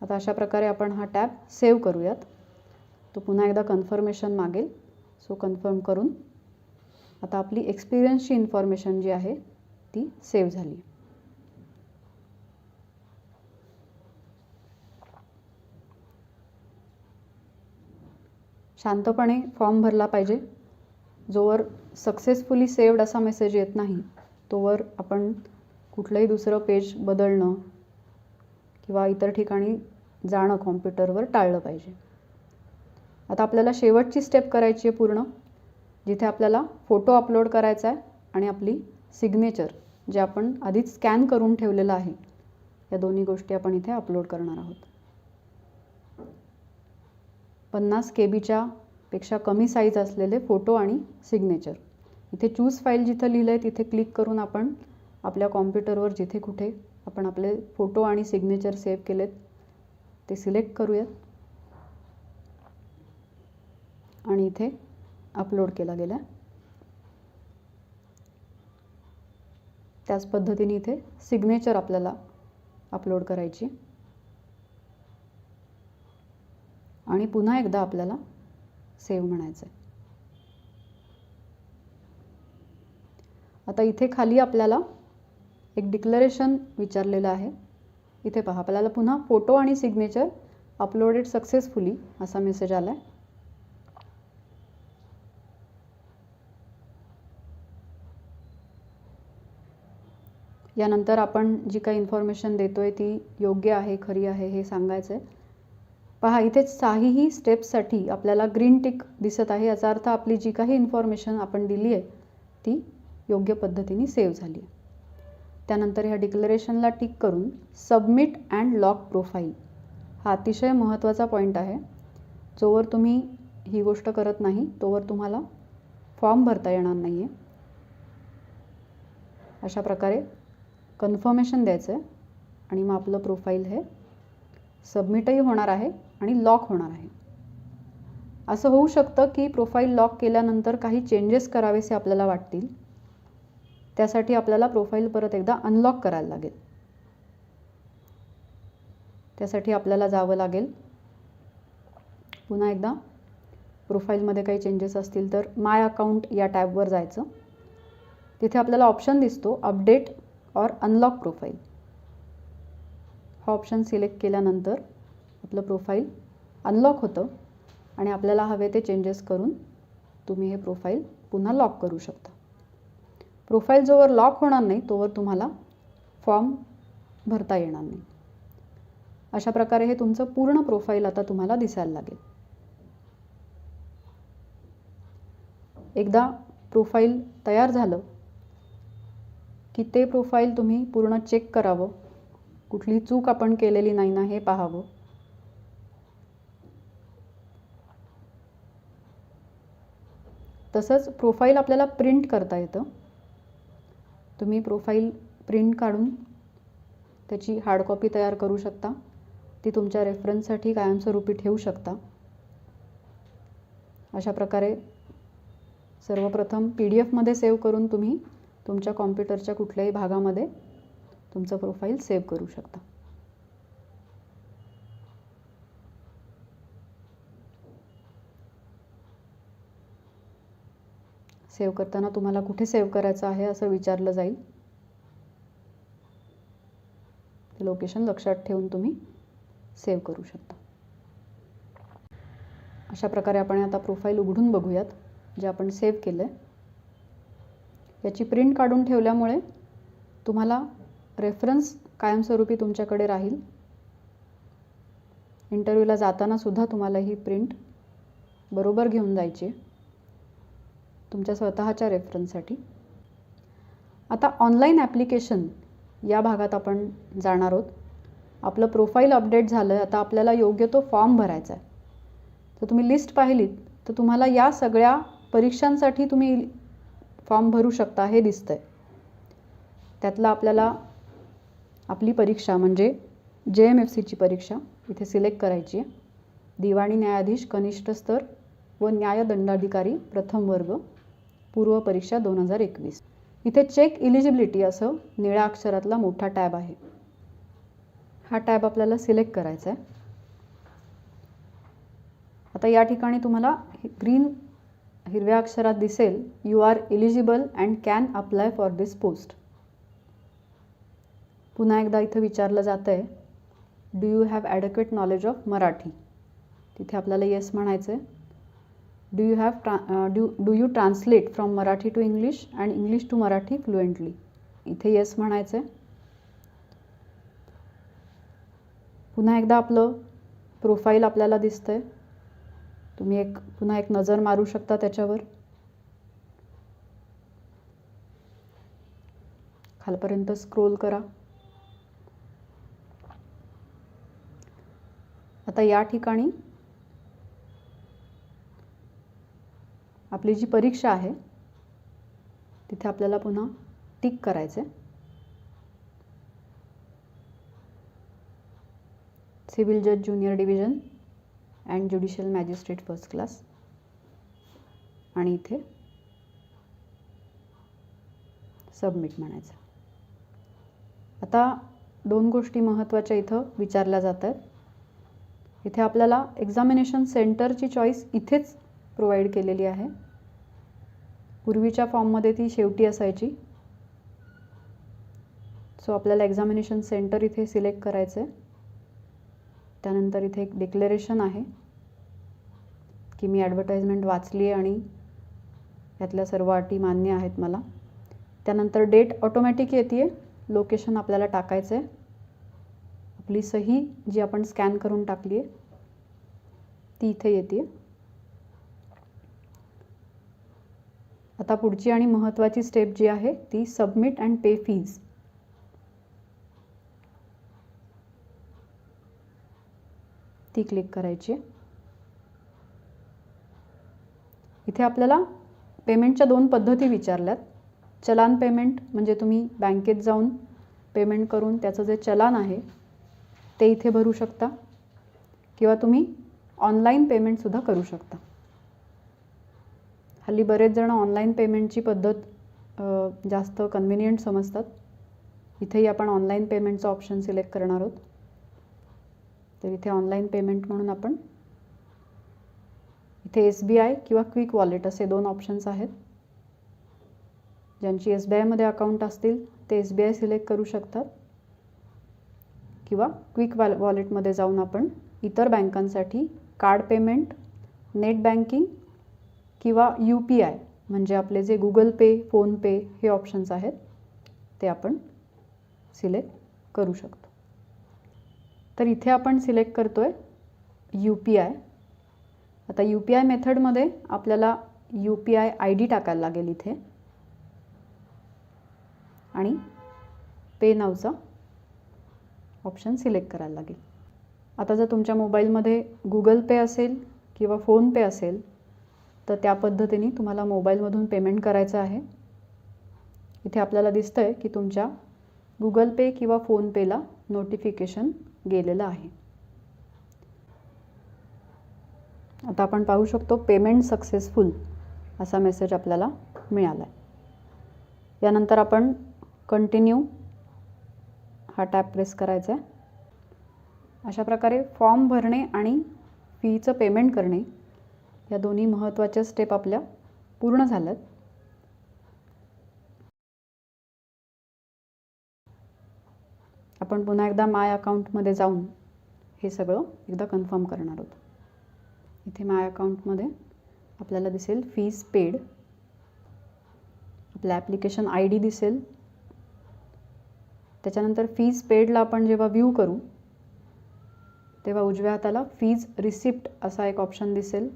Speaker 1: आता अशा प्रकारे आपण हा टॅब सेव्ह करूयात. तो पुन्हा एकदा कन्फर्मेशन मागेल, सो कन्फर्म करून आता आपली एक्सपिरियन्सची इन्फॉर्मेशन जी आहे ती सेव्ह झाली. शांतपणे फॉर्म भरला पाहिजे. जोवर सक्सेसफुली सेव्ड असा मेसेज येत नाही तोवर आपण कुठलंही दुसरं पेज बदलणं किंवा इतर ठिकाणी जाणं कॉम्प्युटरवर टाळलं पाहिजे. आता आपल्याला शेवटची स्टेप करायची आहे पूर्ण, जिथे आपल्याला फोटो अपलोड करायचा आहे आणि आपली सिग्नेचर जे आपण आधीच स्कॅन करून ठेवलेलं आहे या दोन्ही गोष्टी आपण इथे अपलोड करणार आहोत. 50 KB पेक्षा कमी साईज असलेले फोटो आणि सिग्नेचर. इथे चूज फाईल जिथं लिहिलं आहे तिथे क्लिक करून आपण आपल्या कॉम्प्युटरवर जिथे कुठे आपण आपले फोटो आणि सिग्नेचर सेव्ह केलेत ते सिलेक्ट करूयात आणि इथे अपलोड केला गेला. त्याच पद्धतीने इथे सिग्नेचर आपल्याला अपलोड करायची आणि पुन्हा एकदा आपल्याला सेव्ह म्हणायचं आहे. आता इथे खाली आपल्याला एक डिक्लेरेशन विचारलेलं आहे. इथे पहा, आपल्याला पुन्हा फोटो आणि सिग्नेचर अपलोडेड सक्सेसफुली असा मेसेज आला आहे. यानंतर आपण जी काही इन्फॉर्मेशन देतोय ती योग्य आहे, खरी आहे हे सांगायचं आहे. पहा, इथे 6ही स्टेप्ससाठी आपल्याला ग्रीन टिक दिसत आहे. याचा अर्थ आपली जी काही इन्फॉर्मेशन आपण दिली आहे ती योग्य पद्धतीने सेव्ह झाली आहे. त्यानंतर ह्या डिक्लेरेशनला टिक करून सबमिट अँड लॉक प्रोफाईल हा अतिशय महत्त्वाचा पॉईंट आहे. जोवर तुम्ही ही गोष्ट करत नाही तोवर तुम्हाला फॉर्म भरता येणार नाही आहे. अशा प्रकारे कन्फर्मेशन द्यायचं आहे आणि मग आपलं प्रोफाईल हे सबमिटही होणार आहे आणि लॉक होणार आहे. असं होऊ शकतं की प्रोफाईल लॉक केल्यानंतर काही चेंजेस करावेसे आपल्याला वाटतील. त्यासाठी आपल्याला प्रोफाईल परत एकदा अनलॉक करायला लागेल. त्यासाठी आपल्याला जावं लागेल पुन्हा एकदा प्रोफाईलमध्ये काही चेंजेस असतील तर माय अकाउंट या टॅबवर जायचं. तिथे आपल्याला ऑप्शन दिसतो अपडेट और अनलॉक प्रोफाईल. हा ऑप्शन सिलेक्ट केल्यानंतर आपलं प्रोफाईल अनलॉक होतं आणि आपल्याला हवे ते चेंजेस करून तुम्ही हे प्रोफाईल पुन्हा लॉक करू शकता. प्रोफाईल जोवर लॉक होणार नाही तोवर तुम्हाला फॉर्म भरता येणार नाही. अशा प्रकारे हे तुमचं पूर्ण प्रोफाईल आता तुम्हाला दिसायला लागेल. एकदा प्रोफाईल तयार झालं की ते प्रोफाईल तुम्ही पूर्ण चेक करावं. कुठली चूक आपण केलेली नाही ना हे पाहावं. तसंच प्रोफाईल आपल्याला प्रिंट करता येतं. तुम्ही प्रोफाईल प्रिंट काढून त्याची हार्ड कॉपी तयार करू शकता. ती तुमच्या रेफरन्ससाठी कायमस्वरूपी ठेवू शकता. अशा प्रकारे सर्वप्रथम PDF सेव्ह करून तुम्ही तुमच्या कॉम्प्युटरच्या कुठल्याही भागामध्ये तुमचं प्रोफाईल सेव्ह करू शकता. सेव्ह करताना तुम्हाला कुठे सेव्ह करायचं आहे असं विचारलं जाईल. ते लोकेशन लक्षात ठेवून तुम्ही सेव्ह करू शकता. अशा प्रकारे आपण आता प्रोफाईल उघडून बघूयात जे आपण सेव्ह केलं आहे. याची प्रिंट काढून ठेवल्यामुळे तुम्हाला रेफरन्स कायमस्वरूपी तुमच्याकडे राहील. इंटरव्ह्यूला जाताना सुद्धा तुम्हाला ही प्रिंट बरोबर घेऊन जायची आहे तुमच्या स्वतःच्या रेफरन्ससाठी. आता ऑनलाईन ॲप्लिकेशन या भागात आपण जाणार आहोत. आपलं प्रोफाईल अपडेट झालं आहे. आता आपल्याला योग्य तो फॉर्म भरायचा आहे. तर तुम्ही लिस्ट पाहिलीत तर तुम्हाला या सगळ्या परीक्षांसाठी तुम्ही फॉर्म भरू शकता हे दिसतं आहे. त्यातलं आपल्याला आपली परीक्षा म्हणजे JMFCची परीक्षा इथे सिलेक्ट करायची आहे. दिवाणी न्यायाधीश कनिष्ठ स्तर व न्यायदंडाधिकारी प्रथम वर्ग पूर्व परीक्षा 2021. इथे चेक इलिजिबिलिटी असं निळ्या अक्षरातला मोठा टॅब आहे. हा टॅब आपल्याला सिलेक्ट करायचा आहे. आता या ठिकाणी तुम्हाला हिरव्या अक्षरात दिसेल you are eligible and can apply for this post. पुन्हा एकदा इथं विचारलं जातं आहे do you have adequate knowledge of Marathi. तिथे आपल्याला येस म्हणायचं आहे. Do you translate from Marathi to English and English to Marathi fluently. इथे येस म्हणायचं आहे. पुन्हा एकदा आपलं प्रोफाईल आपल्याला दिसतं आहे. तुम्ही पुन्हा एक नजर मारू शकता त्याच्यावर. खालपर्यंत स्क्रोल करा. आता या ठिकाणी आपली जी परीक्षा आहे तिथे आपल्याला पुन्हा टिक करायचं आहे. सिव्हिल जज junior division and judicial magistrate first class आणि इथे सबमिट म्हणायचं. आता 2 गोष्टी महत्त्वाच्या इथं विचारल्या जात आहेत. इथे आपल्याला एक्झामिनेशन सेंटरची चॉईस इथेच प्रोव्हाइड केलेली आहे. पूर्वीच्या फॉर्ममध्ये ती शेवटी असायची. सो आपल्याला एक्झामिनेशन सेंटर इथे सिलेक्ट करायचं आहे. त्यानंतर इथे एक डिक्लेरेशन आहे की मी ॲडव्हर्टाइजमेंट वाचली आहे आणि यातल्या सर्व अटी मान्य आहेत मला. त्यानंतर डेट ऑटोमॅटिक येते. लोकेशन आपल्याला टाकायचं आहे. आपली सही जी आपण स्कॅन करून टाकली आहे ती इथे येते. आता पुढची आणि महत्त्वाची स्टेप जी आहे ती सबमिट अँड पे फीज. ती क्लिक करायची. इथे आपल्याला पेमेंटच्या 2 पद्धती विचारल्यात. चलान पेमेंट म्हणजे तुम्ही बँकेत जाऊन पेमेंट करून त्याचं जे चलान आहे ते इथे भरू शकता किंवा तुम्ही ऑनलाईन पेमेंटसुद्धा करू शकता. हल्ली बरेच जण ऑनलाईन पेमेंटची पद्धत जास्त कन्व्हिनियंट समजतात. इथेही आपण ऑनलाईन पेमेंटचं ऑप्शन सिलेक्ट करणार आहोत. तर इथे ऑनलाईन पेमेंट म्हणून आपण इथे SBI किंवा क्विक वॉलेट असे 2 ऑप्शन्स आहेत. ज्यांची SBIमध्ये अकाउंट असतील ते SBI सिलेक्ट करू शकतात किंवा क्विक वॉलेटमध्ये जाऊन आपण इतर बँकांसाठी कार्ड पेमेंट, नेट बँकिंग किंवा UPI म्हणजे आपले जे गुगल पे, फोनपे हे ऑप्शन्स आहेत ते आपण सिलेक्ट करू शकतो. तर इथे आपण सिलेक्ट करतो आहे UPI. आता UPI मेथडमध्ये आपल्याला UPI ID टाकायला लागेल इथे आणि पे नावचा ऑप्शन सिलेक्ट करायला लागेल. आता जर तुमच्या मोबाईलमध्ये गुगल पे असेल किंवा फोनपे असेल तर त्या पद्धतीने तुम्हाला मोबाईलमधून पेमेंट करायचं आहे. इथे आपल्याला दिसतं आहे की तुमच्या गुगल पे किंवा फोनपेला नोटिफिकेशन गेलेलं आहे. आता आपण पाहू शकतो पेमेंट सक्सेसफुल असा मेसेज आपल्याला मिळाला आहे. यानंतर आपण कंटिन्यू हा टॅब प्रेस करायचा आहे. अशा प्रकारे फॉर्म भरणे आणि फीचं पेमेंट करणे या दोन्ही महत्त्वाच्या स्टेप आपल्या पूर्ण झाल्यात. आपण पुन्हा एकदा माय अकाउंटमध्ये जाऊन हे सगळं एकदा कन्फर्म करणार आहोत. इथे माय अकाउंटमध्ये आपल्याला दिसेल फीज पेड, आपलं ॲप्लिकेशन ID दिसेल. त्याच्यानंतर फीज पेडला आपण जेव्हा व्ह्यू करू तेव्हा उजव्या हाताला फीज रिसिप्ट असा एक ऑप्शन दिसेल.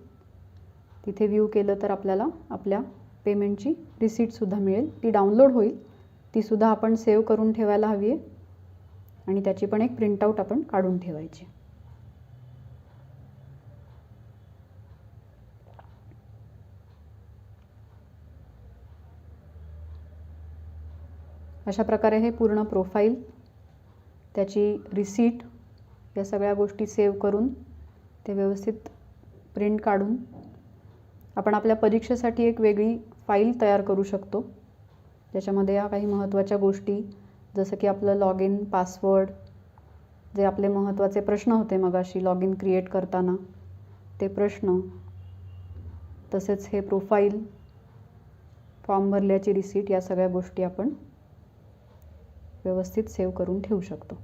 Speaker 1: तिथे व्ह्यू केलं तर आपल्याला आपल्या पेमेंटची रिसिप्टसुद्धा मिळेल. ती डाउनलोड होईल, तीसुद्धा आपण सेव्ह करून ठेवायला हवी आहे आणि त्याची पण एक प्रिंटआउट आपण काढून ठेवायची. अशा प्रकारे हे पूर्ण प्रोफाईल, त्याची रिसीट, या सगळ्या गोष्टी सेव्ह करून ते व्यवस्थित प्रिंट काढून आपण आपल्या परीक्षेसाठी एक वेगळी फाईल तयार करू शकतो. त्याच्यामध्ये या काही महत्त्वाच्या गोष्टी जसं की आपलं लॉग इन, पासवर्ड, जे आपले महत्त्वाचे प्रश्न होते मगाशी लॉग इन क्रिएट करताना ते प्रश्न, तसेच हे प्रोफाईल, फॉर्म भरल्याची रिसीट, या सगळ्या गोष्टी आपण व्यवस्थित सेव्ह करून ठेवू शकतो.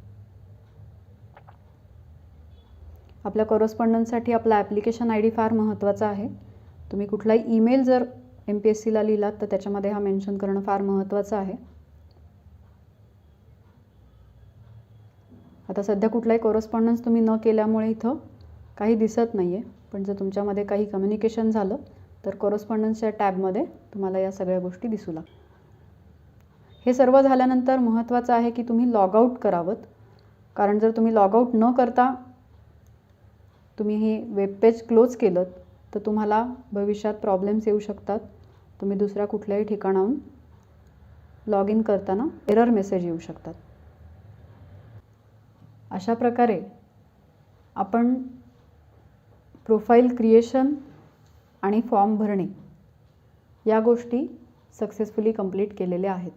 Speaker 1: आपल्या कॉरेस्पॉन्डन्ससाठी आपला ॲप्लिकेशन ID फार महत्त्वाचा आहे. तुम्ही कुठलाही ईमेल जर MPSCला लिहिलात तर त्याच्यामध्ये हा मेन्शन करणं फार महत्त्वाचं आहे. आता सध्या कुठलाही कॉरेस्पॉन्डन्स तुम्ही न केल्यामुळे इथं काही दिसत नाही आहे, पण जर तुमच्यामध्ये काही कम्युनिकेशन झालं तर कॉरेस्पॉन्डन्सच्या टॅबमध्ये तुम्हाला या सगळ्या गोष्टी दिसू लागतात. हे सर्व झाल्यानंतर महत्त्वाचं आहे की तुम्ही लॉग आऊट करावं, कारण जर तुम्ही लॉग आऊट न करता तुम्ही हे वेब पेज क्लोज केलं तर तुम्हाला भविष्यात प्रॉब्लेम्स येऊ शकतात. तुम्ही दुसऱ्या कुठल्याही ठिकाणाहून लॉग इन करताना एरर मेसेज येऊ शकतात. अशा प्रकारे आपण प्रोफाईल क्रिएशन आणि फॉर्म भरणे या गोष्टी सक्सेसफुली कंप्लीट केलेल्या आहेत.